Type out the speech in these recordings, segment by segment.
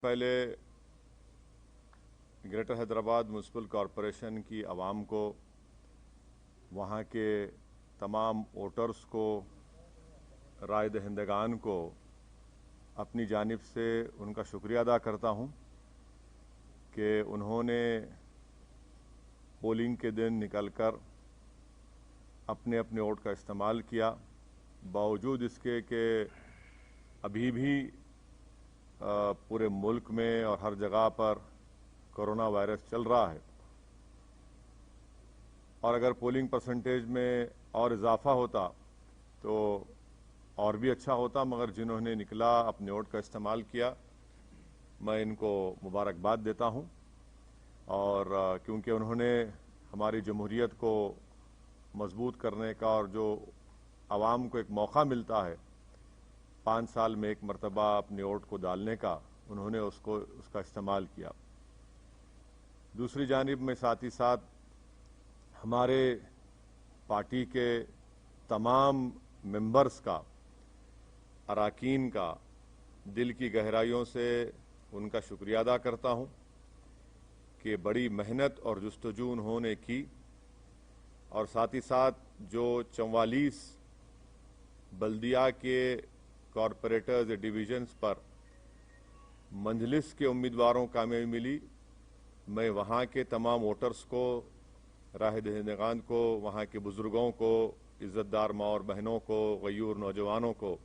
पहले greater Hyderabad municipal corporation की आवाम को, वहाँ के तमाम वोटर्स को, राय दहिंदगान को अपनी जानिब से उनका शुक्रिया अदा करता हूँ कि उन्होंने पोलिंग के दिन निकलकर अपने अपने वोट का इस्तेमाल किया, बावजूद इसके कि अभी भी पूरे मुल्क में और हर जगह पर कोरोना वायरस चल रहा है। और अगर पोलिंग परसेंटेज में और इजाफा होता तो और भी अच्छा होता, मगर जिन्होंने निकला अपने वोट का इस्तेमाल किया, मैं इनको मुबारकबाद देता हूं। और क्योंकि उन्होंने हमारी जमहूरियत को मजबूत करने का और जो आवाम को एक मौका मिलता है 5 साल में एक मरतबा अपने वोट को डालने का, उन्होंने उसका इस्तेमाल किया। दूसरी जानिब में साथ ही साथ हमारे पार्टी के तमाम मेंबर्स का, अराकीन का दिल की गहराइयों से उनका शुक्रिया अदा करता हूं कि बड़ी मेहनत और जुस्तजू उन्होंने की, और साथ ही साथ जो 44 बल्दिया के कॉरपोरेटर्स डिवीजन्स पर मंजलिस के उम्मीदवारों को कामयाबी मिली, मैं वहाँ के तमाम वोटर्स को, राह दहिंदगान को, वहाँ के बुजुर्गों को, इज्जतदार माँ और बहनों को, गयूर नौजवानों को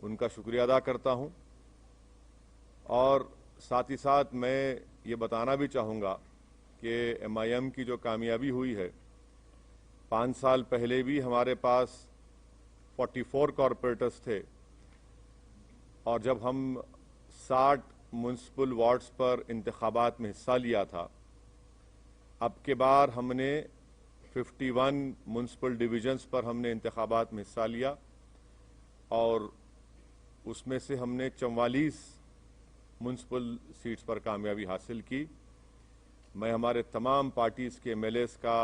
उनका शुक्रिया अदा करता हूँ। और साथ ही साथ मैं ये बताना भी चाहूँगा कि MIM की जो कामयाबी हुई है, 5 साल पहले भी हमारे पास 44 कॉरपोरेटर्स थे, और जब हम 60 म्यूनसिपल वार्ड्स पर इंतखाबात में हिस्सा लिया था, अब के बार हमने 51 म्यूनसिपल डिवीजन्स पर हमने इंतखाबात में हिस्सा लिया, और उसमें से हमने 44 म्यूनसिपल सीट्स पर कामयाबी हासिल की। मैं हमारे तमाम पार्टीज़ के MLAs का,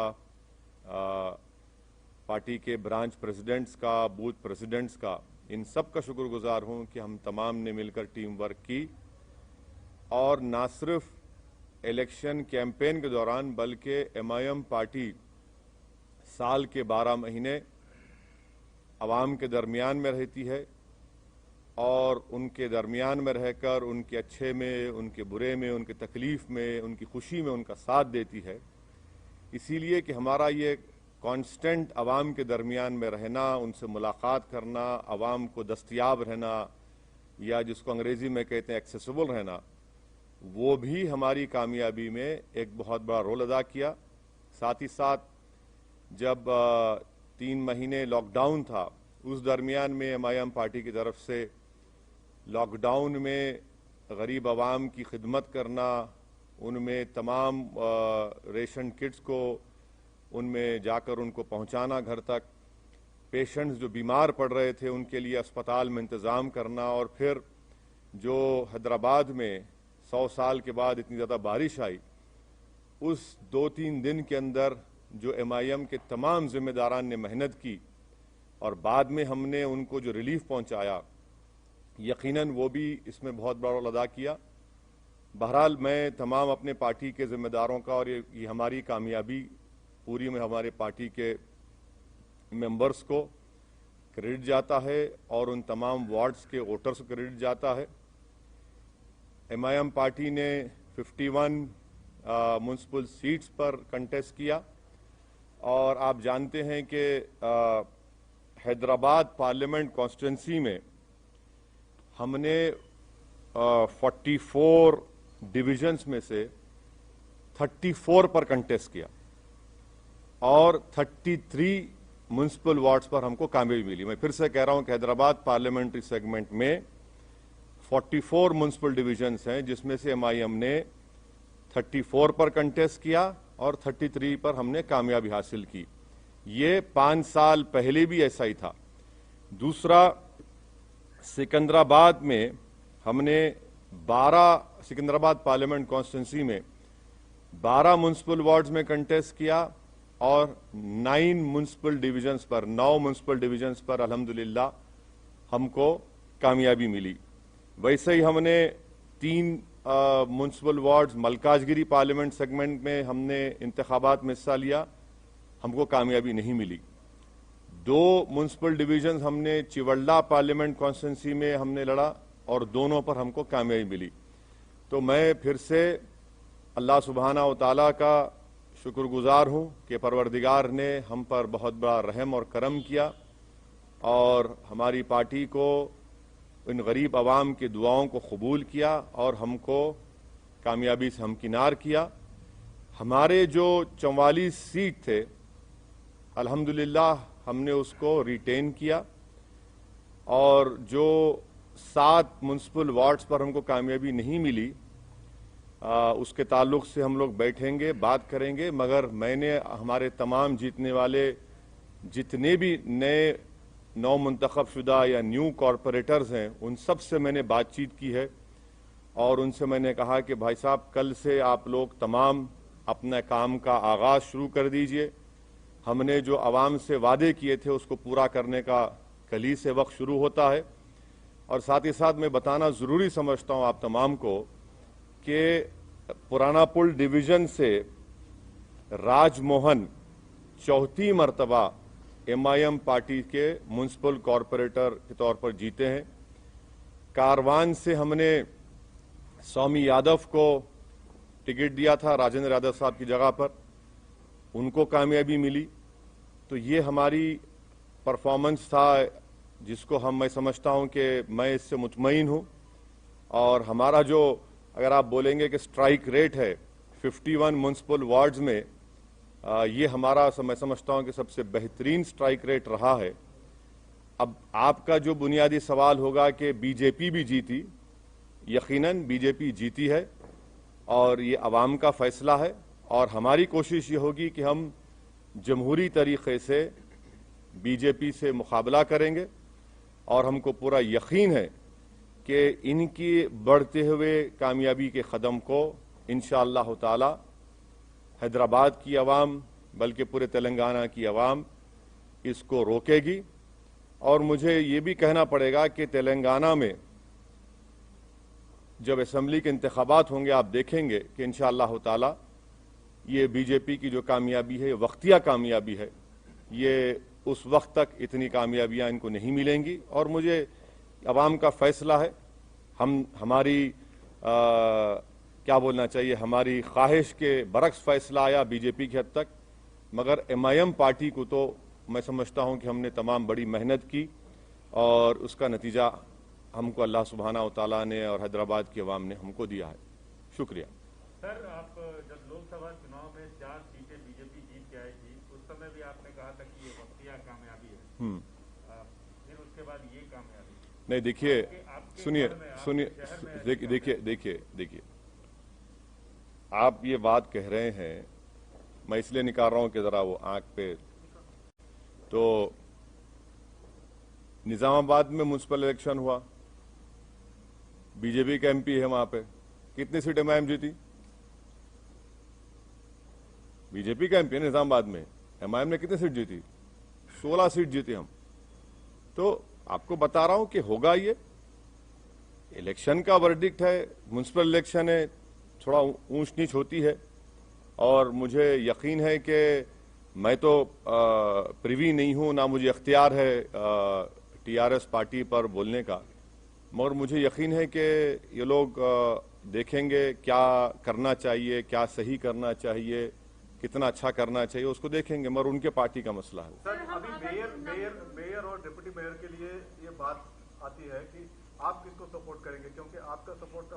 पार्टी के ब्रांच प्रेसिडेंट्स का, बूथ प्रेसिडेंट्स का, इन सब का शुक्रगुजार हूं कि हम तमाम ने मिलकर टीम वर्क की, और ना सिर्फ इलेक्शन कैंपेन के दौरान बल्कि MIM पार्टी साल के 12 महीने अवाम के दरमियान में रहती है, और उनके दरमियान में रहकर उनके अच्छे में, उनके बुरे में, उनके तकलीफ में, उनकी खुशी में उनका साथ देती है। इसीलिए कि हमारा ये कांस्टेंट अवाम के दरमियान में रहना, उनसे मुलाकात करना, अवाम को दस्तयाब रहना, या जिसको अंग्रेजी में कहते हैं एक्सेसिबल रहना, वो भी हमारी कामयाबी में एक बहुत बड़ा रोल अदा किया। साथ ही साथ जब 3 महीने लॉकडाउन था, उस दरमियान में MIM पार्टी की तरफ से लॉकडाउन में गरीब अवाम की खिदमत करना, उनमें तमाम रेशन किट्स को उनमें जाकर उनको पहुंचाना घर तक, पेशेंट्स जो बीमार पड़ रहे थे उनके लिए अस्पताल में इंतज़ाम करना, और फिर जो हैदराबाद में 100 साल के बाद इतनी ज़्यादा बारिश आई, उस 2-3 दिन के अंदर जो MIM के तमाम जिम्मेदारान ने मेहनत की और बाद में हमने उनको जो रिलीफ पहुंचाया, यकीनन वो भी इसमें बहुत बड़ा रोल अदा किया। बहरहाल मैं तमाम अपने पार्टी के जिम्मेदारों का, और ये हमारी कामयाबी पूरी में हमारे पार्टी के मेंबर्स को क्रेडिट जाता है, और उन तमाम वार्ड्स के वोटर्स को क्रेडिट जाता है। MIM पार्टी ने 51 म्यूनसिपल सीट्स पर कंटेस्ट किया, और आप जानते हैं कि हैदराबाद पार्लियामेंट कॉन्स्टिट्यूंसी में हमने 44 डिविजन्स में से 34 पर कंटेस्ट किया, और 33 म्यूनसिपल वार्ड्स पर हमको कामयाबी मिली। मैं फिर से कह रहा हूं कि हैदराबाद पार्लियामेंट्री सेगमेंट में 44 म्यूनसिपल डिविजन्स हैं, जिसमें से MIM ने 34 पर कंटेस्ट किया और 33 पर हमने कामयाबी हासिल की। ये 5 साल पहले भी ऐसा ही था। दूसरा, सिकंदराबाद में हमने 12, सिकंदराबाद पार्लियामेंट कॉन्स्टिट्यूंसी में 12 म्यूनसिपल वार्ड्स में कंटेस्ट किया, और 9 म्यूनसिपल डिविजन्स पर, 9 म्यूनसिपल डिविजन्स पर अल्हम्दुलिल्लाह हमको कामयाबी मिली। वैसे ही हमने 3 municipal wards Malkajgiri parliament segment में हमने इंतखाबात में हिस्सा लिया, हमको कामयाबी नहीं मिली। 2 म्युनिसिपल डिवीजन हमने चिवल्ला पार्लियामेंट कॉन्स्टिट्यूंसी में हमने लड़ा और दोनों पर हमको कामयाबी मिली। तो मैं फिर से अल्लाह सुब्हाना व तआला का शुक्रगुजार हूं कि परवरदिगार ने हम पर बहुत बड़ा रहम और करम किया और हमारी पार्टी को इन गरीब आवाम की दुआओं को कबूल किया और हमको कामयाबी से हमकिनार किया। हमारे जो 44 सीट थे अल्हम्दुलिल्लाह हमने उसको रिटेन किया और जो 7 म्युनिसिपल वार्ड्स पर हमको कामयाबी नहीं मिली उसके ताल्लुक से हम लोग बैठेंगे, बात करेंगे। मगर मैंने हमारे तमाम जीतने वाले जितने भी नए नौ मुंतखब शुदा या न्यू कॉरपोरेटर्स हैं उन सब से मैंने बातचीत की है और उनसे मैंने कहा कि भाई साहब कल से आप लोग तमाम अपने काम का आगाज़ शुरू कर दीजिए। हमने जो आवाम से वादे किए थे उसको पूरा करने का कल ही से वक्त शुरू होता है। और साथ ही साथ मैं बताना ज़रूरी समझता हूँ आप तमाम को कि पुराना पुल डिवीज़न से राजमोहन चौथी मरतबा MIM पार्टी के म्युनिसिपल कॉरपोरेटर के तौर पर जीते हैं। कारवान से हमने स्वामी यादव को टिकट दिया था राजेंद्र यादव साहब की जगह पर, उनको कामयाबी मिली। तो ये हमारी परफॉर्मेंस था जिसको मैं समझता हूं कि मैं इससे मुतमईन हूं। और हमारा जो अगर आप बोलेंगे कि स्ट्राइक रेट है 51 म्युनिसिपल वार्ड्स में, ये हमारा मैं समझता हूं कि सबसे बेहतरीन स्ट्राइक रेट रहा है। अब आपका जो बुनियादी सवाल होगा कि बीजेपी भी जीती, यकीनन बीजेपी जीती है और ये अवाम का फैसला है और हमारी कोशिश ये होगी कि हम जमहूरी तरीके से बीजेपी से मुकाबला करेंगे और हमको पूरा यकीन है कि इनकी बढ़ते हुए कामयाबी के कदम को इंशाअल्लाह ताला हैदराबाद की आवाम बल्कि पूरे तेलंगाना की आवाम इसको रोकेगी। और मुझे ये भी कहना पड़ेगा कि तेलंगाना में जब असेंबली के इंतखाबात होंगे आप देखेंगे कि इंशाअल्लाह ताला ये बीजेपी की जो कामयाबी है वक्तिया कामयाबी है, ये उस वक्त तक इतनी कामयाबियां इनको नहीं मिलेंगी। और मुझे अवाम का फैसला है, हमारी क्या बोलना चाहिए, हमारी ख्वाहिश के बरक्स फैसला आया बीजेपी की हद तक। मगर MIM पार्टी को तो मैं समझता हूं कि हमने तमाम बड़ी मेहनत की और उसका नतीजा हमको अल्लाह सुब्हाना व तआला ने और हैदराबाद की अवाम ने हमको दिया है। शुक्रिया। सर, आप जब लोकसभा चुनाव में 4 सीटें बीजेपी जीत के आई थी उस समय भी आपने कहा था कि ये वक्तिया कामयाबी है, फिर उसके बाद ये कामयाबी नहीं। देखिए, देखिए आप ये बात कह रहे हैं, मैं इसलिए निकाल रहा हूं कि जरा वो आंख पे, तो निजामाबाद में म्युनिसिपल इलेक्शन हुआ, बीजेपी का MP है वहां पे, कितनी सीट MIM जीती? बीजेपी का MP है निजामाबाद में, MIM ने कितनी सीट जीती? 16 सीट जीती हम। तो आपको बता रहा हूं कि होगा ये, इलेक्शन का वर्डिक्ट है, म्युनिसिपल इलेक्शन है, थोड़ा ऊंच नीच होती है। और मुझे यकीन है कि मैं तो प्रिवी नहीं हूं, ना मुझे इख्तियार है TRS पार्टी पर बोलने का, मगर मुझे यकीन है कि ये लोग देखेंगे क्या करना चाहिए, क्या सही करना चाहिए, कितना अच्छा करना चाहिए, उसको देखेंगे, मगर उनके पार्टी का मसला है। सर, अभी मेयर और डिप्टी मेयर के लिए ये बात आती है कि आप किसको सपोर्ट करेंगे, क्योंकि आपका सपोर्ट का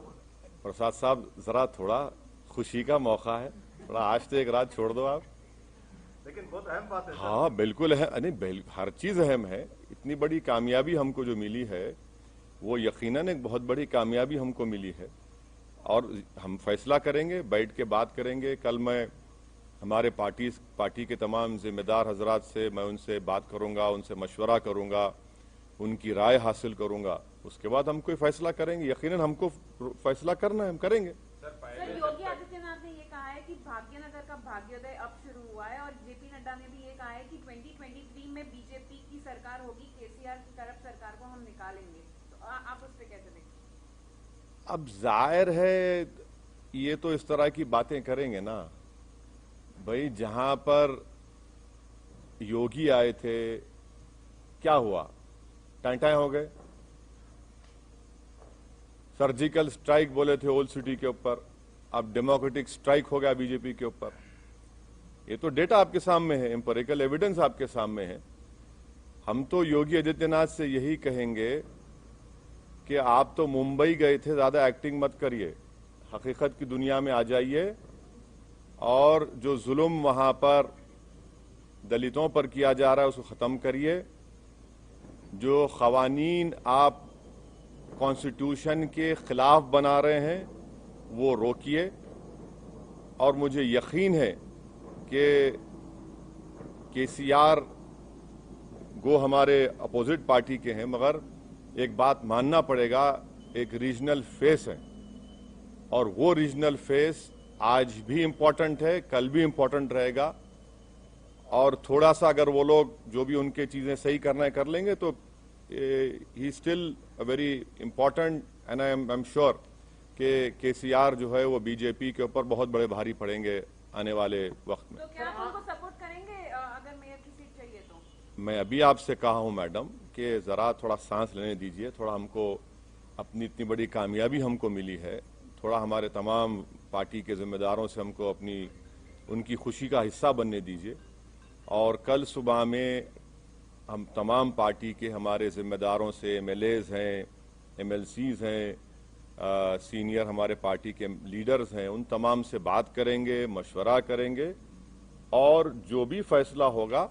प्रसाद साहब जरा थोड़ा खुशी का मौका है, थोड़ा आज तो एक रात छोड़ दो आप। लेकिन बहुत अहम बात है। हाँ बिल्कुल है, नहीं हर चीज अहम है। इतनी बड़ी कामयाबी हमको जो मिली है वो यकीनन एक बहुत बड़ी कामयाबी हमको मिली है और हम फैसला करेंगे, बैठ के बात करेंगे। कल मैं हमारे पार्टी के तमाम जिम्मेदार हजरात से मैं उनसे बात करूंगा, उनसे मशवरा करूंगा, उनकी राय हासिल करूंगा, उसके बाद हम कोई फैसला करेंगे। यकीनन हमको फैसला करना है, हम करेंगे। सर, योगी आदित्यनाथ ने ये कहा है कि भाग्यनगर का भाग्योदय अब शुरू हुआ है और JP नड्डा ने भी ये कहा है कि 2023 में बीजेपी की सरकार होगी, KCR की करप्ट सरकार को हम निकालेंगे। तो आप उस पर कैसे देखते हैं? अब जाहिर है ये तो इस तरह की बातें करेंगे ना भाई। जहां पर योगी आए थे क्या हुआ, टाँटाएं हो गए। सर्जिकल स्ट्राइक बोले थे ओल्ड सिटी के ऊपर, अब डेमोक्रेटिक स्ट्राइक हो गया बीजेपी के ऊपर। ये तो डेटा आपके सामने है, एम्पिरिकल एविडेंस आपके सामने है। हम तो योगी आदित्यनाथ से यही कहेंगे कि आप तो मुंबई गए थे, ज्यादा एक्टिंग मत करिए, हकीकत की दुनिया में आ जाइए और जो जुल्म वहां पर दलितों पर किया जा रहा है उसको खत्म करिए। जो खवानीन आप कॉन्स्टिट्यूशन के खिलाफ बना रहे हैं वो रोकिए। और मुझे यकीन है कि केसीआर गो हमारे अपोजिट पार्टी के हैं, मगर एक बात मानना पड़ेगा, एक रीजनल फेस है और वो रीजनल फेस आज भी इंपॉर्टेंट है, कल भी इंपॉर्टेंट रहेगा। और थोड़ा सा अगर वो लोग जो भी उनके चीजें सही करना है कर लेंगे तो he still a very important and I am sure कि केसीआर जो है वो बीजेपी के ऊपर बहुत बड़े भारी पड़ेंगे आने वाले वक्त में। तो क्या आप उनको सपोर्ट करेंगे अगर मेयर की सीट चाहिए तो? मैं अभी आपसे कहा हूं मैडम कि जरा थोड़ा सांस लेने दीजिए, थोड़ा हमको अपनी इतनी बड़ी कामयाबी हमको मिली है, थोड़ा हमारे तमाम पार्टी के जिम्मेदारों से हमको अपनी उनकी खुशी का हिस्सा बनने दीजिए। और कल सुबह में हम तमाम पार्टी के हमारे जिम्मेदारों से, एमएलएज हैं, एमएलसीज हैं, सीनियर हमारे पार्टी के लीडर्स हैं, उन तमाम से बात करेंगे, मशवरा करेंगे और जो भी फैसला होगा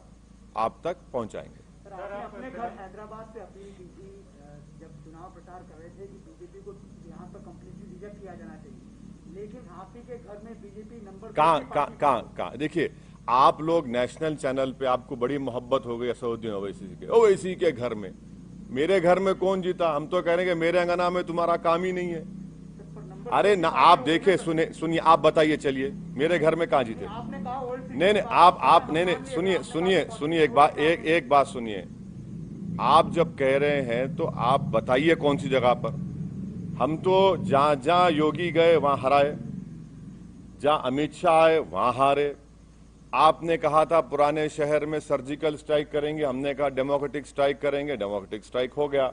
आप तक पहुंचाएंगे। सर, आपने अपने घर हैदराबाद से अपील की थी जब चुनाव प्रचार कर रहे थे कि बीजेपी को यहाँ पर कंप्लीटली रिजेक्ट किया जाना चाहिए, लेकिन आप ही के घर में बीजेपी नंबर कहाँ देखिए, आप लोग नेशनल चैनल पे आपको बड़ी मोहब्बत हो गई असदुद्दीन ओवैसी के घर में। मेरे घर में कौन जीता? हम तो कह रहे हैं कि मेरे अंगना में तुम्हारा काम ही नहीं है। अरे ना, आप देखे सुनिए, आप बताइए, चलिए मेरे घर में कहाँ जीते? नहीं आप नहीं सुनिए एक बात सुनिए। आप जब कह रहे हैं तो आप बताइए कौन सी जगह पर। हम तो जहां योगी गए वहां हराए, जहां अमित शाह आए वहां हारे। आपने कहा था पुराने शहर में सर्जिकल स्ट्राइक करेंगे, हमने कहा डेमोक्रेटिक स्ट्राइक करेंगे, डेमोक्रेटिक स्ट्राइक हो गया।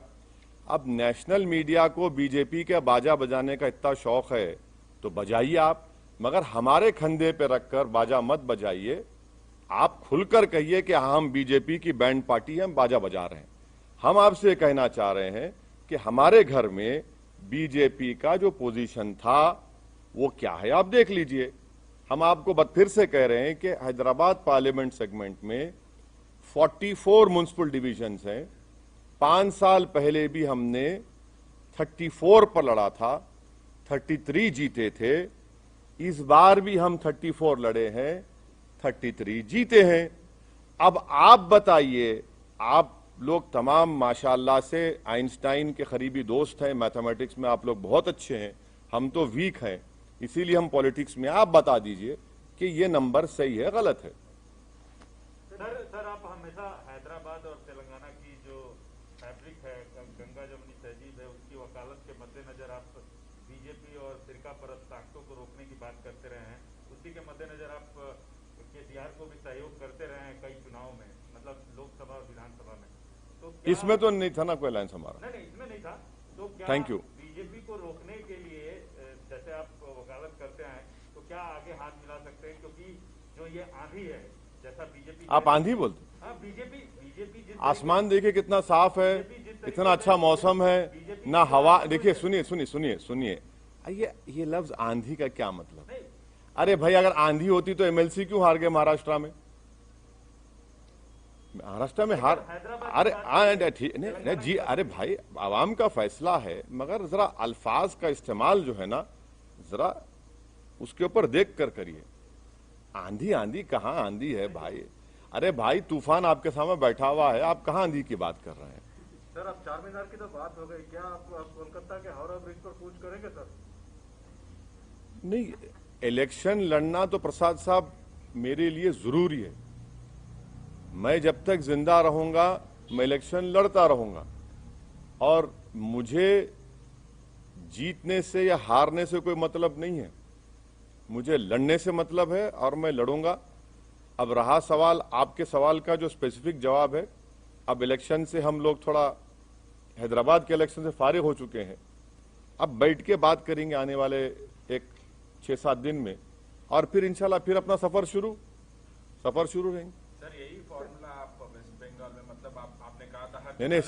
अब नेशनल मीडिया को बीजेपी के बाजा बजाने का इतना शौक है तो बजाइए आप, मगर हमारे कंधे पे रखकर बाजा मत बजाइए। आप खुलकर कहिए कि हम बीजेपी की बैंड पार्टी हैं, हम बाजा बजा रहे हैं। हम आपसे कहना चाह रहे हैं कि हमारे घर में बीजेपी का जो पोजीशन था वो क्या है आप देख लीजिए। हम आपको फिर से कह रहे हैं कि हैदराबाद पार्लियामेंट सेगमेंट में 44 म्युनिसिपल डिविजन्स हैं। 5 साल पहले भी हमने 34 पर लड़ा था, 33 जीते थे। इस बार भी हम 34 लड़े हैं, 33 जीते हैं। अब आप बताइए, आप लोग तमाम माशाअल्लाह से आइंस्टाइन के करीबी दोस्त हैं, मैथमेटिक्स में आप लोग बहुत अच्छे हैं, हम तो वीक हैं, इसीलिए हम पॉलिटिक्स में। आप बता दीजिए कि ये नंबर सही है गलत है। सर आप हमेशा हैदराबाद और तेलंगाना की जो फैब्रिक है, गंगा जमुनी तहजीब है, उसकी वकालत के मद्देनजर आप बीजेपी और फिरका परस्त ताकतों को रोकने की बात करते रहे हैं। उसी के मद्देनजर आप केसीआर को भी सहयोग करते रहे हैं कई चुनाव में, मतलब लोकसभा और विधानसभा में। तो इसमें तो नहीं था ना कोई अलायंस हमारा। नहीं, इसमें नहीं था। तो क्या थैंक यू। बीजेपी को रोकने के लिए जैसे आप वकालत करते हैं तो क्या आगे हाथ मिला सकते हैं? क्योंकि जो ये आंधी है, जैसा बीजेपी, आप आंधी बोलते? हाँ, बीजेपी आसमान देखिए कितना साफ है, इतना अच्छा मौसम है, ना हवा। देखिए सुनिए, ये लफ्ज आंधी का क्या मतलब? अरे भाई, अगर आंधी होती तो एमएलसी क्यों हार गए महाराष्ट्र में? महाराष्ट्र में हार, अरे ठीक नहीं जी, अरे भाई आवाम का फैसला है, मगर जरा अल्फाज का इस्तेमाल जो है ना, जरा उसके ऊपर देख कर करिए। आंधी कहाँ आंधी है भाई? अरे भाई, तूफान आपके सामने बैठा हुआ है, आप कहाँ आंधी की बात कर रहे हैं? सर, अब चार मीनार की तो बात हो गई, क्या आप कोलकाता के हावड़ा ब्रिज पर कूच करेंगे सर? नहीं, इलेक्शन लड़ना तो प्रसाद साहब मेरे लिए जरूरी है। मैं जब तक जिंदा रहूंगा मैं इलेक्शन लड़ता रहूंगा, और मुझे जीतने से या हारने से कोई मतलब नहीं है, मुझे लड़ने से मतलब है और मैं लड़ूंगा। अब रहा सवाल, आपके सवाल का जो स्पेसिफिक जवाब है, अब इलेक्शन से हम लोग थोड़ा हैदराबाद के इलेक्शन से फारिग हो चुके हैं, अब बैठ के बात करेंगे आने वाले एक 6-7 दिन में, और फिर इंशाल्लाह फिर अपना सफर शुरू रहेंगे। सर यही फॉर्मूला आप वेस्ट बंगाल में, मतलब आपने कहा था हर नहीं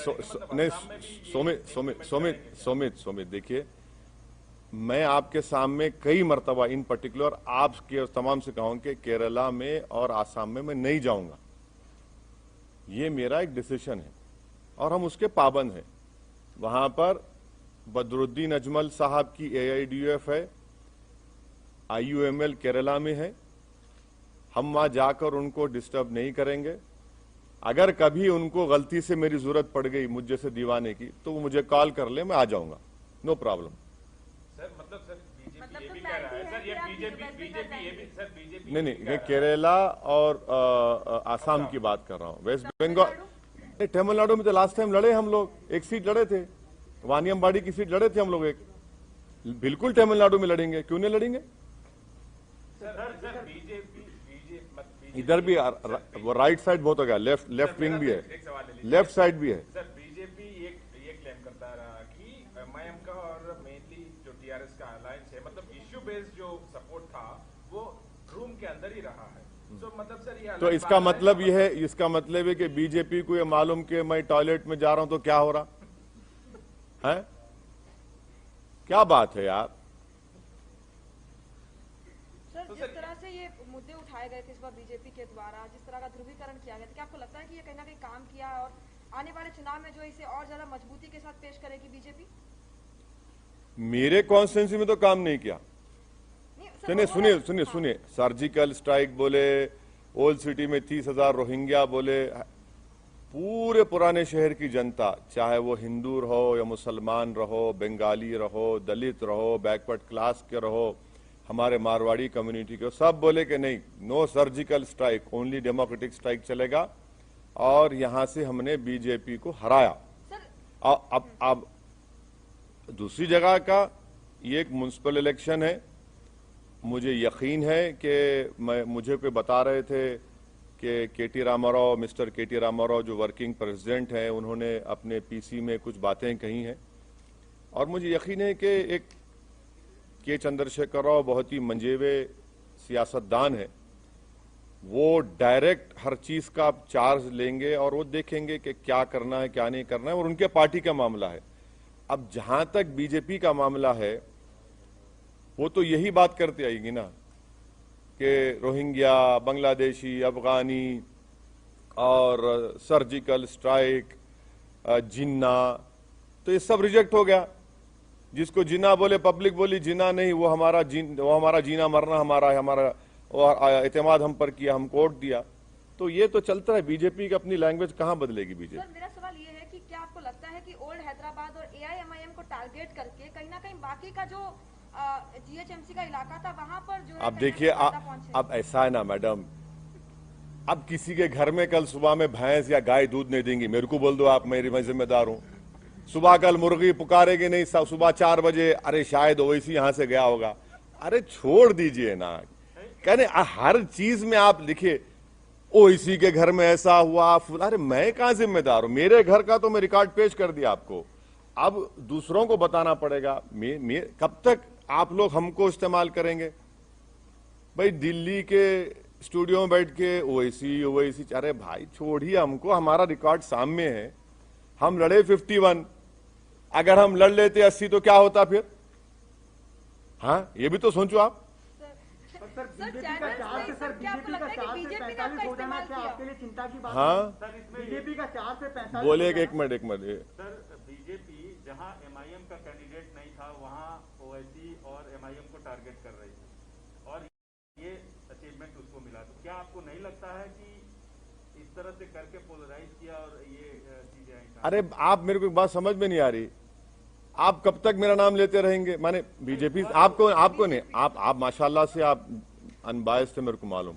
सोमित देखिए, मैं आपके सामने कई मर्तबा इन पर्टिकुलर आपके तमाम से कहूं कि केरला में और आसाम में मैं नहीं जाऊंगा। ये मेरा एक डिसीजन है और हम उसके पाबंद हैं। वहां पर बदरुद्दीन अजमल साहब की AIDUF है, IUML केरला में है, हम वहां जाकर उनको डिस्टर्ब नहीं करेंगे। अगर कभी उनको गलती से मेरी जरूरत पड़ गई मुझ जैसे दीवाने की, तो वो मुझे कॉल कर ले, मैं आ जाऊंगा, नो प्रॉब्लम। सर मतलब सर बीजेपी मतलब ये तो भी कह रहा है, clarity सर ये है कि आप बीजेपी ये भी सर बीजेपी नहीं, ये केरला और आसाम की बात कर रहा हूं। वेस्ट बंगाल, तमिलनाडु में तो लास्ट टाइम लड़े हम लोग, एक सीट लड़े थे, वानियमबाड़ी की सीट लड़े थे हम लोग एक, बिल्कुल तमिलनाडु में लड़ेंगे, क्यों नहीं लड़ेंगे? सर बीजेपी इधर भी वो राइट साइड बहुत हो गया, लेफ्ट विंग भी है, लेफ्ट साइड भी है। सर बीजेपी ये क्लेम करता रहा कि MIM का और मेनली जो TRS का अलायंस है, मतलब इश्यू बेस्ड जो सपोर्ट था वो रूम के अंदर ही रहा है। तो मतलब सर ये तो इसका मतलब ये है, इसका मतलब है कि बीजेपी को ये मालूम कि मैं टॉयलेट में जा रहा हूं तो क्या हो रहा है? क्या बात है यार? सर जिस तरह से ये मुद्दे उठाए गए थे इस बार बीजेपी के द्वारा, जिस तरह का ध्रुवीकरण किया गया था, क्या आपको लगता है कि ये कहीं ना कहीं काम किया और आने वाले चुनाव में जो इसे और ज्यादा मजबूती के साथ पेश करेगी बीजेपी? मेरे कॉन्स्टिट्यूंसी में तो काम नहीं किया। नहीं सर, सुनिए, सर्जिकल स्ट्राइक बोले, ओल्ड सिटी में 30,000 रोहिंग्या बोले, पूरे पुराने शहर की जनता, चाहे वो हिंदू रहो या मुसलमान रहो, बंगाली रहो, दलित रहो, बैकवर्ड क्लास के रहो, हमारे मारवाड़ी कम्युनिटी के, सब बोले कि नहीं, no surgical strike, only democratic strike चलेगा, और यहां से हमने बीजेपी को हराया। अब दूसरी जगह का ये एक म्युनिसिपल इलेक्शन है, मुझे यकीन है कि मुझे कोई बता रहे थे कि मिस्टर केटी रामाराव जो वर्किंग प्रेसिडेंट हैं, उन्होंने अपने PC में कुछ बातें कही हैं, और मुझे यकीन है कि एक के चंद्रशेखर राव बहुत ही मंजेवे सियासतदान है, वो डायरेक्ट हर चीज का चार्ज लेंगे और वो देखेंगे कि क्या करना है क्या नहीं करना है, और उनके पार्टी का मामला है। अब जहां तक बीजेपी का मामला है, वो तो यही बात करते आएगी ना कि रोहिंग्या, बांग्लादेशी, अफगानी और सर्जिकल स्ट्राइक, जिन्ना, तो ये सब रिजेक्ट हो गया। जिसको जिन्ना बोले, पब्लिक बोली जिन्ना नहीं, वो हमारा जीना मरना हमारा एतमाद हम पर किया, हम कोर्ट दिया। तो ये तो चलता है, बीजेपी की अपनी लैंग्वेज कहां बदलेगी बीजेपी? सर मेरा सवाल ये है कि क्या आपको लगता है कि ओल्ड हैदराबाद और AIMIM को टारगेट करके कहीं ना कहीं बाकी का जो GHMC का इलाका था वहां पर जो है, अब देखिए, अब ऐसा है ना मैडम, अब किसी के घर में कल सुबह में भैंस या गाय दूध नहीं देंगी, मेरे को बोल दो आप, मैं जिम्मेदार हूं। सुबह कल मुर्गी पुकारेगी नहीं, सुबह 4 बजे, अरे शायद ओवैसी यहां से गया होगा। अरे छोड़ दीजिए ना, कहने हर चीज में आप लिखिए ओवैसी के घर में ऐसा हुआ, अरे मैं कहां जिम्मेदार हूं? मेरे घर का तो मैं रिकॉर्ड पेश कर दिया आपको, अब दूसरों को बताना पड़ेगा। कब तक आप लोग हमको इस्तेमाल करेंगे? भाई दिल्ली के स्टूडियो में बैठ के ओवैसी, अरे भाई छोड़िए हमको, हमारा रिकॉर्ड सामने है। हम लड़े 51, अगर हम लड़ लेते 80 तो क्या होता फिर? हाँ, ये भी तो सोचो आप। सर बीजेपी का 4 से 45 हो जाना क्या आपके लिए चिंता की बात? हाँ, बीजेपी का 4 से 45 बोले एक मिनट सर, बीजेपी जहां MIM का कैंडिडेट नहीं था वहां ओवैसी और MIM को टारगेट कर रही थी और ये अचीवमेंट उसको मिला। तो क्या आपको नहीं लगता है कि इस तरह से करके पोलराइज किया और ये चीजें आई? अरे आप, मेरे को एक बात समझ में नहीं आ रही, आप कब तक मेरा नाम लेते रहेंगे? माने बीजेपी आपको नहीं, आप माशाल्लाह से आप अनबायस्ड थे, मेरे को मालूम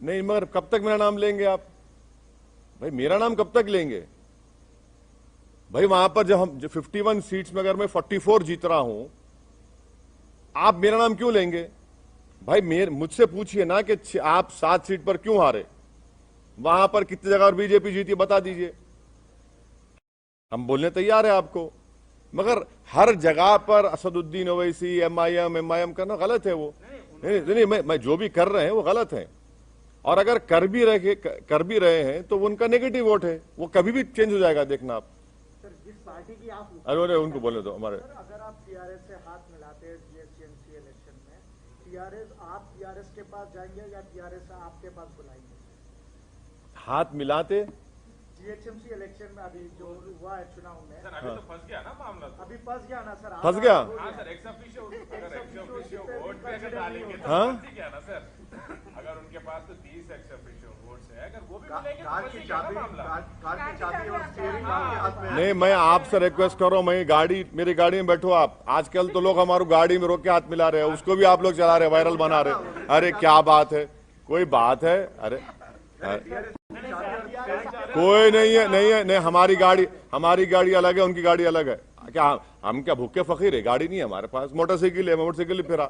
नहीं, मगर कब तक मेरा नाम लेंगे आप? भाई मेरा नाम कब तक लेंगे? भाई वहां पर जब हम 51 सीट्स में अगर मैं 44 जीत रहा हूं, आप मेरा नाम क्यों लेंगे? भाई मुझसे पूछिए ना कि आप 7 सीट पर क्यों हारे, वहां पर कितनी जगह और बीजेपी जीती बता दीजिए, हम बोलने तैयार है आपको। मगर हर जगह पर असदुद्दीन ओवैसी एमआईएम करना गलत है। वो नहीं, मैं जो भी कर रहे हैं वो गलत है, और अगर कर भी रहे हैं तो उनका नेगेटिव वोट है, वो कभी भी चेंज हो जाएगा, देखना आप। सर जिस पार्टी की आप अरे उनको बोले दो हमारे। अगर आप टीआरएस से हाथ मिलाते हैं जीएचएमसी इलेक्शन में, आप टीआरएस के पास जाएंगे या टीआरएस आपके पास बुलाएंगे? हाथ मिलाते जीएचएमसी इलेक्शन में अभी जो हुआ है चुनाव में, सर अभी तो फंस गया ना मामला, अभी फंस गया ना सर? फंस गया। हाँ सर, एक्स ऑफिशियो वोट पे अगर डालेंगे तो हाँ? फंस ही गया ना सर। अगर उनके पास तो 30 एक्स ऑफिशियो वोट्स है, अगर वो भी मिलेंगे तो कार फंस की ही गया ना चाबी मामला। कार की चाबी और स्टीयरिंग आपके हाथ में है। नहीं, मैं आपसे रिक्वेस्ट कर रहा हूं, मेरी गाड़ी में बैठो आप। आजकल तो लोग हमारी गाड़ी में रोक के हाथ मिला रहे हैं, उसको भी आप लोग चला रहे, वायरल बना रहे। अरे क्या बात है, कोई बात है? अरे कोई नहीं है, नहीं, हमारी गाड़ी अलग है, उनकी गाड़ी अलग है। क्या हम क्या भूखे फकीर है? गाड़ी नहीं है हमारे पास, मोटरसाइकिल है, मोटरसाइकिल फिरा।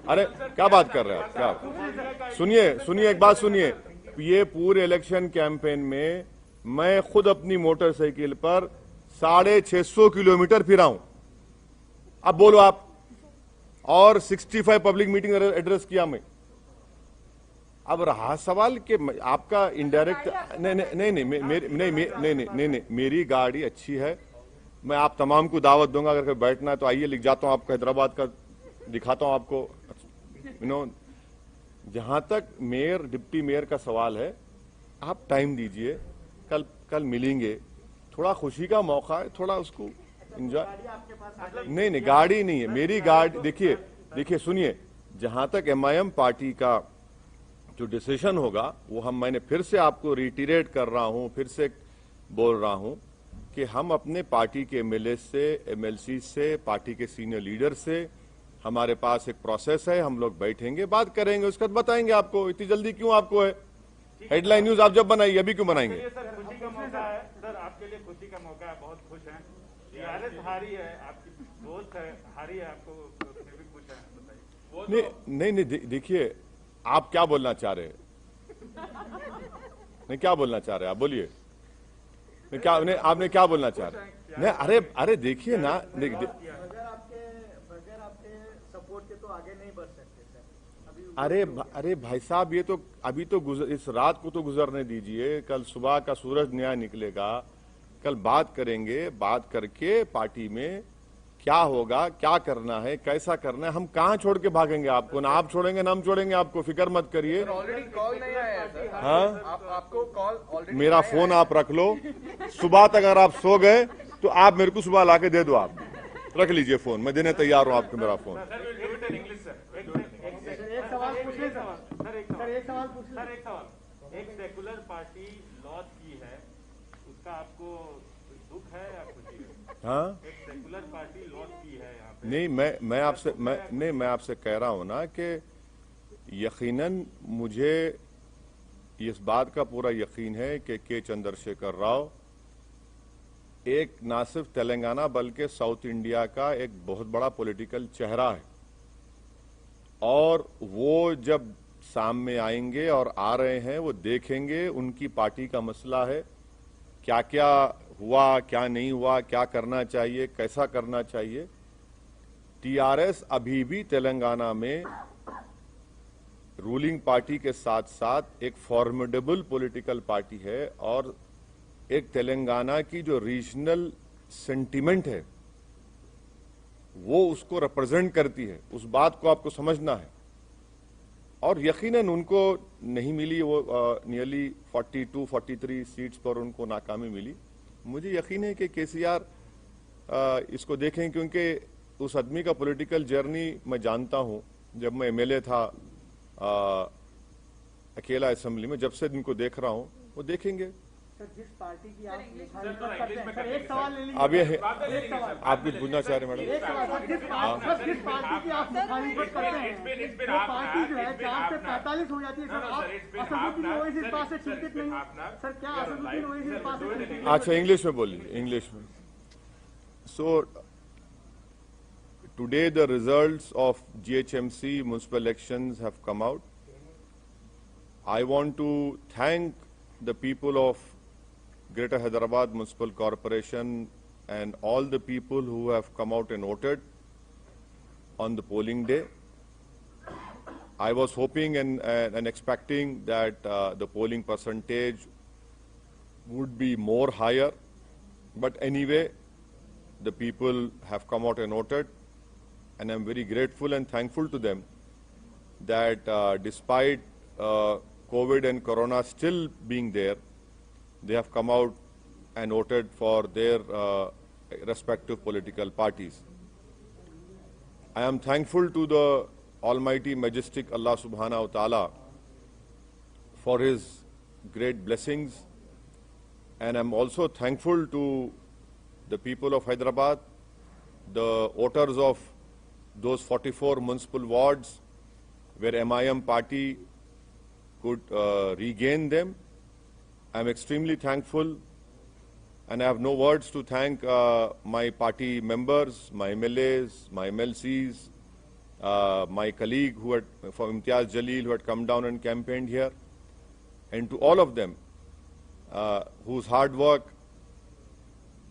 अरे क्या बात कर रहे हैं आप? क्या? सुनिए एक बात सुनिए, ये पूरे इलेक्शन कैंपेन में मैं खुद अपनी मोटरसाइकिल पर 650 किलोमीटर फिरा हूं। अब बोलो आप। और 65 पब्लिक मीटिंग एड्रेस किया मैं। अब रहा सवाल कि आपका इनडायरेक्ट नहीं, मेरी गाड़ी अच्छी है। मैं आप तमाम को दावत दूंगा, अगर बैठना है तो आइए, लिख जाता हूं आपको, हैदराबाद का दिखाता हूं आपको। जहां तक मेयर डिप्टी मेयर का सवाल है, आप टाइम दीजिए, कल मिलेंगे, थोड़ा खुशी का मौका है, थोड़ा उसको एंजॉय। नहीं, गाड़ी नहीं है मेरी गाड़ी। देखिए सुनिए, जहां तक एमआईएम पार्टी का जो डिसीजन होगा वो मैंने फिर से आपको रिटीरेट कर रहा हूं, फिर से बोल रहा हूं कि हम अपने पार्टी के एमएलए से, एमएलसी से, पार्टी के सीनियर लीडर से, हमारे पास एक प्रोसेस है, हम लोग बैठेंगे, बात करेंगे, उसके बाद बताएंगे आपको। इतनी जल्दी क्यों आपको है? हेडलाइन न्यूज आप जब बनाइए, अभी क्यों बनाएंगे? सर खुशी का मौका है सर, आपके लिए खुशी का मौका है, बहुत खुश हैं। टीआरएस हारी है, आपकी दोस्त है, हारी है, आपको फिर भी खुश है, बताइए। नहीं, देखिए आप क्या बोलना चाह रहे हैं? नहीं, क्या बोलना चाह रहे हैं आप? बोलिए। आपने क्या बोलना चाह रहे हैं? नहीं, अरे देखिए ना, बगैर आपके सपोर्ट के तो आगे नहीं बढ़ सकते सर। अरे भाई साहब, ये तो अभी तो इस रात को तो गुजरने दीजिए, कल सुबह का सूरज नया निकलेगा, कल बात करेंगे, बात करके पार्टी में क्या होगा, क्या करना है, कैसा करना है। हम कहां छोड़ के भागेंगे आपको? ना आप छोड़ेंगे ना हम छोड़ेंगे आपको, फिक्र मत करिए। ऑलरेडी कॉल नहीं आया है सर। हाँ, आपको कॉल ऑलरेडी मेरा फोन आप रख लो, सुबह तक अगर आप सो गए तो आप मेरे को सुबह लाके दे दो, आप रख लीजिए फोन, मैं देने तैयार हूं आपको मेरा फोन। एक सवाल पूछ ले सर। एक सेकुलर पार्टी लॉस की है, उसका आपको दुख है या खुशी है? हाँ, एक सेकुलर पार्टी लॉस की है यहाँ पे। नहीं, मैं आपसे कह रहा हूं ना कि यकीनन मुझे इस बात का पूरा यकीन है कि के चंद्रशेखर राव एक ना सिर्फ तेलंगाना बल्कि साउथ इंडिया का एक बहुत बड़ा पॉलिटिकल चेहरा है, और वो जब सामने आएंगे और आ रहे हैं, वो देखेंगे उनकी पार्टी का मसला है, क्या क्या हुआ, क्या नहीं हुआ, क्या करना चाहिए, कैसा करना चाहिए। टीआरएस अभी भी तेलंगाना में रूलिंग पार्टी के साथ साथ एक फॉर्मिडेबल पॉलिटिकल पार्टी है, और एक तेलंगाना की जो रीजनल सेंटिमेंट है वो उसको रिप्रेजेंट करती है। उस बात को आपको समझना है, और यकीनन उनको नहीं मिली, वो नियरली 42-43 सीट्स पर उनको नाकामी मिली। मुझे यकीन है कि केसीआर इसको देखें, क्योंकि उस आदमी का पॉलिटिकल जर्नी मैं जानता हूं। जब मैं एमएलए था अकेला असेंबली में, जब से इनको देख रहा हूं, वो देखेंगे। सर जिस पार्टी की आप मुखालिफत करते हैं, सर एक सवाल ले लीजिए। अब ये आप कुछ पूछना चाह रहे हैं मैडम? एक सवाल सर, जिस पार्टी की आप मुखालिफत करते हैं, वो पार्टी जो है 4 से 45 हो जाती है सर। आप असदुद्दीन ओवैसी इस बात से चिंतित नहीं है सर? क्या असदुद्दीन ओवैसी इस बात से चिंतित नहीं? अच्छा, इंग्लिश में बोलिए, इंग्लिश में। So today the results of GHMC municipal elections have come out. I want to thank the people of Greater Hyderabad Municipal Corporation and all the people who have come out and voted on the polling day. I was hoping and expecting that the polling percentage would be more higher, but anyway, the people have come out and voted, and I'm very grateful and thankful to them that despite COVID and Corona still being there, they have come out and voted for their respective political parties. I am thankful to the Almighty Majestic Allah Subhanahu wa Ta'ala for His great blessings, and I'm also thankful to the people of Hyderabad, the voters of those 44 municipal wards where MIM party could regain them. I'm extremely thankful, and I have no words to thank my party members, my MLAs, my MLCs, my colleague from Imtiaz Jalil who had come down and campaigned here, and to all of them whose hard work,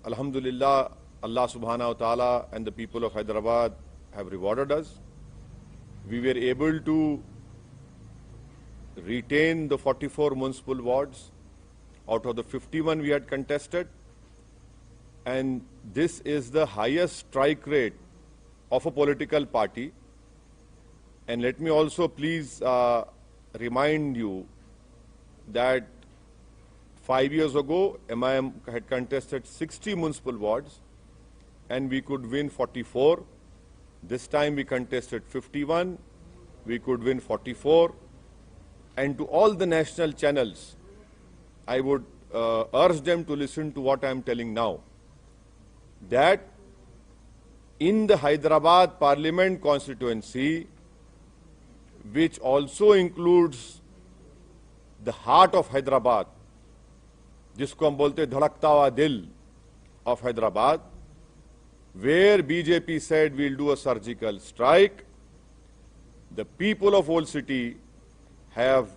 Alhamdulillah, Allah Subhanahu wa Ta'ala and the people of Hyderabad have rewarded us. We were able to retain the 44 municipal wards out of the 51 we had contested, and this is the highest strike rate of a political party. And let me also please remind you that 5 years ago, MIM had contested 60 municipal wards and we could win 44. This time we contested 51, we could win 44. And to all the national channels, I would urge them to listen to what I am telling now, that in the Hyderabad Parliament constituency, which also includes the heart of Hyderabad, जिसको हम बोलते धड़कता हुआ दिल of Hyderabad, where BJP said we'll do a surgical strike, the people of Old City have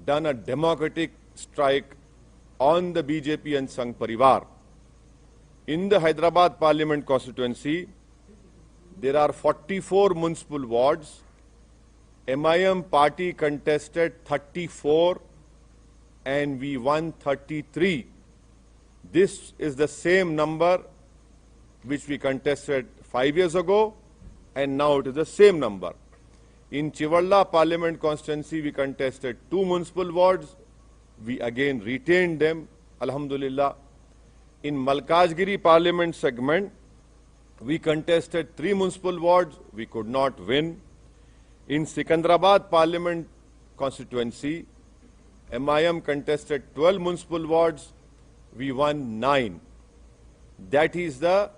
done a democratic strike on the BJP and Sangh Parivar. In the Hyderabad Parliament constituency, there are 44 municipal wards. MIM party contested 34 and we won 33. This is the same number which we contested 5 years ago, and now it is the same number. In Chivalla Parliament constituency, we contested 2 municipal wards. We again retained them, Alhamdulillah. In Malkajgiri Parliament segment, we contested 3 municipal wards. We could not win. In Sikandrabad Parliament constituency, MIM contested 12 municipal wards. We won 9. That is the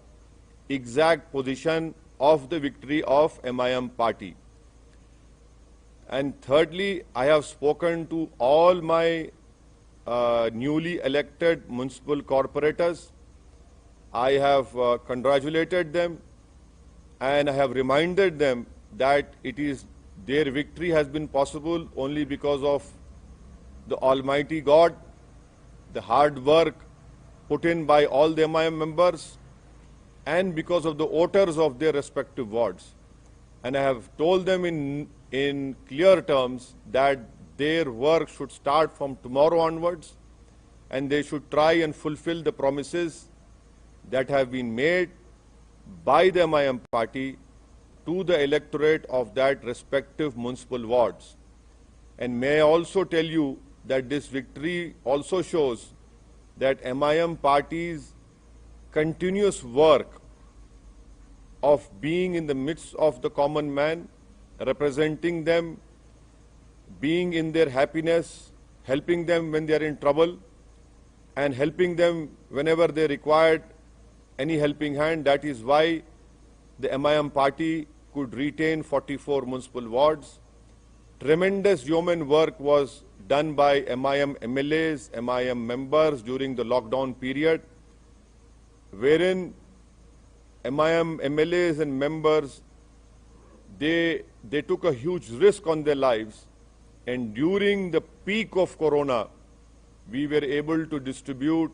exact position of the victory of MIM party. And thirdly, I have spoken to all my newly elected municipal corporators. I have congratulated them and I have reminded them that their victory has been possible only because of the Almighty God, the hard work put in by all the MIM members, and because of the voters of their respective wards. And I have told them in clear terms that their work should start from tomorrow onwards, and they should try and fulfill the promises that have been made by the MIM party to the electorate of that respective municipal wards. And may I also tell you that this victory also shows that MIM party's continuous work of being in the midst of the common man, representing them, being in their happiness, helping them when they are in trouble, and helping them whenever they required any helping hand. That is why the MIM party could retain 44 municipal wards. Tremendous yeoman work was done by MIM MLAs, MIM members during the lockdown period, wherein MIM MLAs and members, they took a huge risk on their lives, and during the peak of Corona, we were able to distribute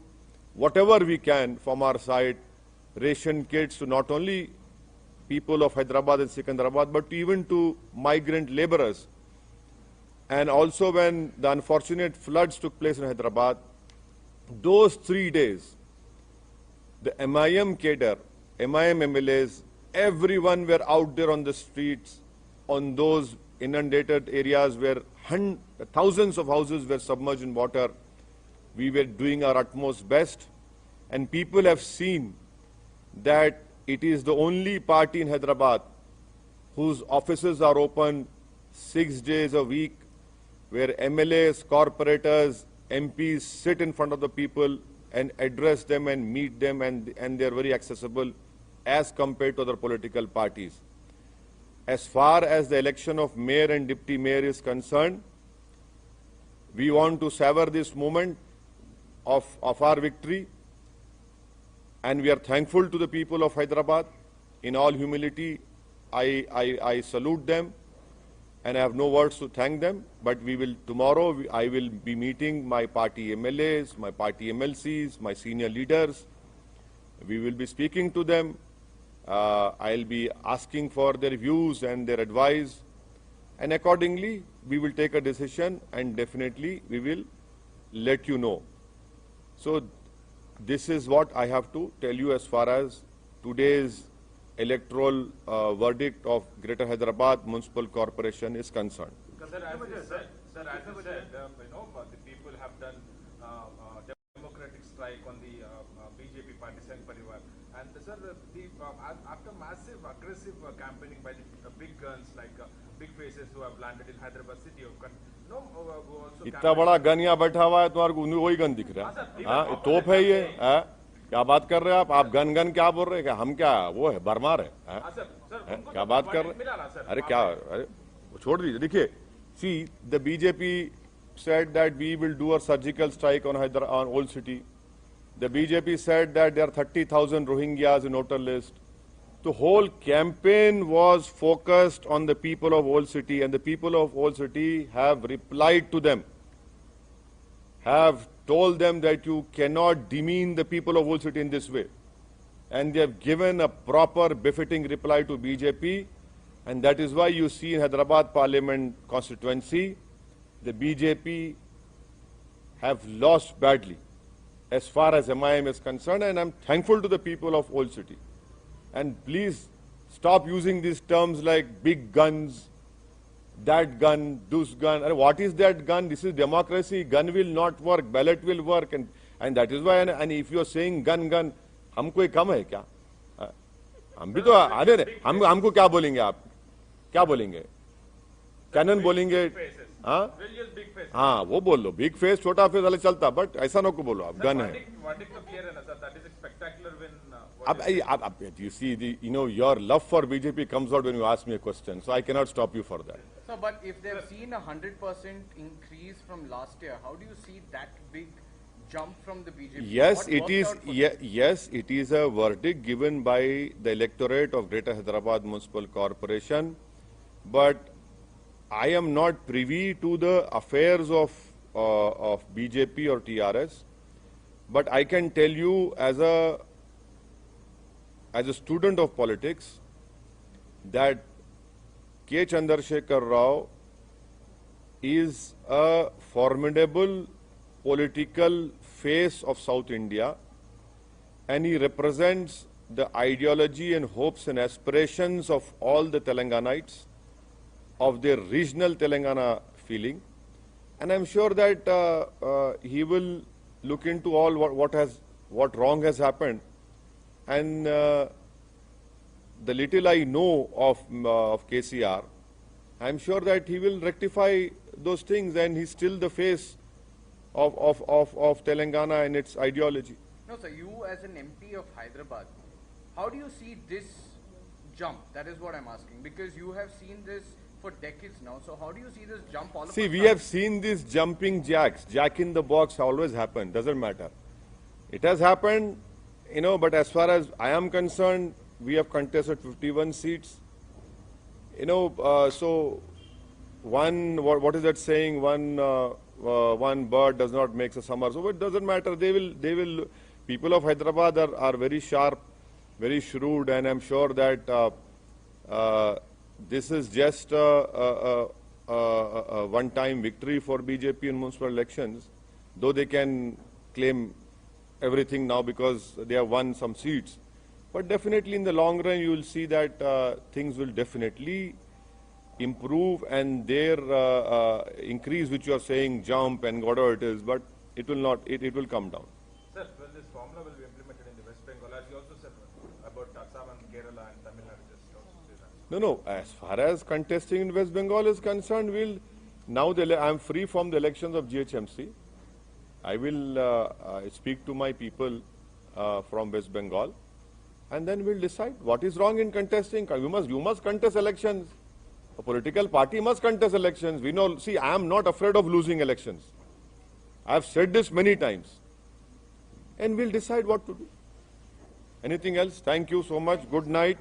whatever we can from our side, ration kits to not only people of Hyderabad and Secunderabad, but even to migrant laborers. And also when the unfortunate floods took place in Hyderabad, those 3 days, the MIM cadre, MIM MLAs, everyone were out there on the streets, on those inundated areas where thousands of houses were submerged in water. We were doing our utmost best, and people have seen that it is the only party in Hyderabad whose offices are open 6 days a week, where MLAs, corporators, MPs sit in front of the people and address them and meet them, and they are very accessible as compared to other political parties. As far as the election of mayor and deputy mayor is concerned, we want to savor this moment of our victory, and we are thankful to the people of Hyderabad. In all humility, I salute them, and I have no words to thank them. But tomorrow I will be meeting my party MLAs, my party MLCs, my senior leaders. We will be speaking to them. I'll be asking for their views and their advice, and accordingly we will take a decision, and definitely we will let you know. So this is what I have to tell you as far as today's electoral verdict of Greater Hyderabad Municipal Corporation is concerned. Sir, as you said, the people have done democratic strike on the BJP party Sangh Parivar. And sir, after massive aggressive campaigning by the big guns like big faces who have landed in Hyderabad city of इतना बड़ा gun यहाँ बैठा हुआ है, तुम्हारे को वही gun दिख रहा है? हाँ, तोप है ये? क्या बात कर रहे हैं आप गन क्या बोल रहे हैं? क्या हम क्या वो है बरमार है? क्या बात कर रहे हैं? अरे क्या, अरे छोड़ दीजिए. देखिए, see, the BJP said that we will do a surgical strike on Old City. The BJP said that there are 30,000 Rohingyas in voter list. The whole campaign was focused on the people of Old City, and the people of Old City have replied to them, have told them that you cannot demean the people of Old City in this way. And they have given a proper befitting reply to BJP, and that is why you see in Hyderabad Parliament constituency, the BJP have lost badly as far as MIM is concerned, and I'm thankful to the people of Old City. And please stop using these terms like big guns, that gun, this gun. What is that gun? This is democracy. Gun will not work. Ballot will work. And that is why, and if you are saying gun, हम कोई कम है क्या? हम भी तो अरे हमको क्या बोलेंगे आप? क्या बोलेंगे? कैनन बोलेंगे? हाँ, वो बोल लो. बिग फेस, छोटा फेस वाले चलता, बट ऐसा ना को बोलो आप. गन है. You see, your love for BJP comes out when you ask me a question, so I cannot stop you for that. So, but if they've seen 100% increase from last year, how do you see that big jump from the BJP? Yes, it is. Yes, it is a verdict given by the electorate of Greater Hyderabad Municipal Corporation, but I am not privy to the affairs of BJP or TRS. But I can tell you as a student of politics that K. Chandrasekhar Rao is a formidable political face of South India, and he represents the ideology and hopes and aspirations of all the Telanganites, of their regional Telangana feeling. And I'm sure that he will look into all what wrong has happened. And the little I know of KCR, I'm sure that he will rectify those things, and he's still the face of Telangana and its ideology. No, sir, you as an MP of Hyderabad, how do you see this jump? That is what I'm asking, because you have seen this for decades now. So how do you see this jump all of a sudden? See, we have seen these jumping jacks. Jack in the box always happen. Doesn't matter. It has happened, but as far as I am concerned, we have contested 51 seats. So what is that saying? One bird does not make a summer. So it doesn't matter. People of Hyderabad are very sharp, very shrewd, and I'm sure that this is just a one-time victory for BJP in municipal elections, though they can claim everything now because they have won some seats. But definitely in the long run, you will see that things will definitely improve, and their increase, which you are saying, jump and whatever it is, but it will not, it will come down. Sir, well, this formula will be implemented in the West Bengal, as you also said about Assam and Kerala and Tamil Nadu. Just also say that. No. As far as contesting in West Bengal is concerned, I'm free from the elections of GHMC. I will speak to my people from West Bengal, and then we'll decide what is wrong in contesting. You must contest elections. A political party must contest elections. We know. See, I am not afraid of losing elections. I have said this many times, and we'll decide what to do. Anything else? Thank you so much. Good night.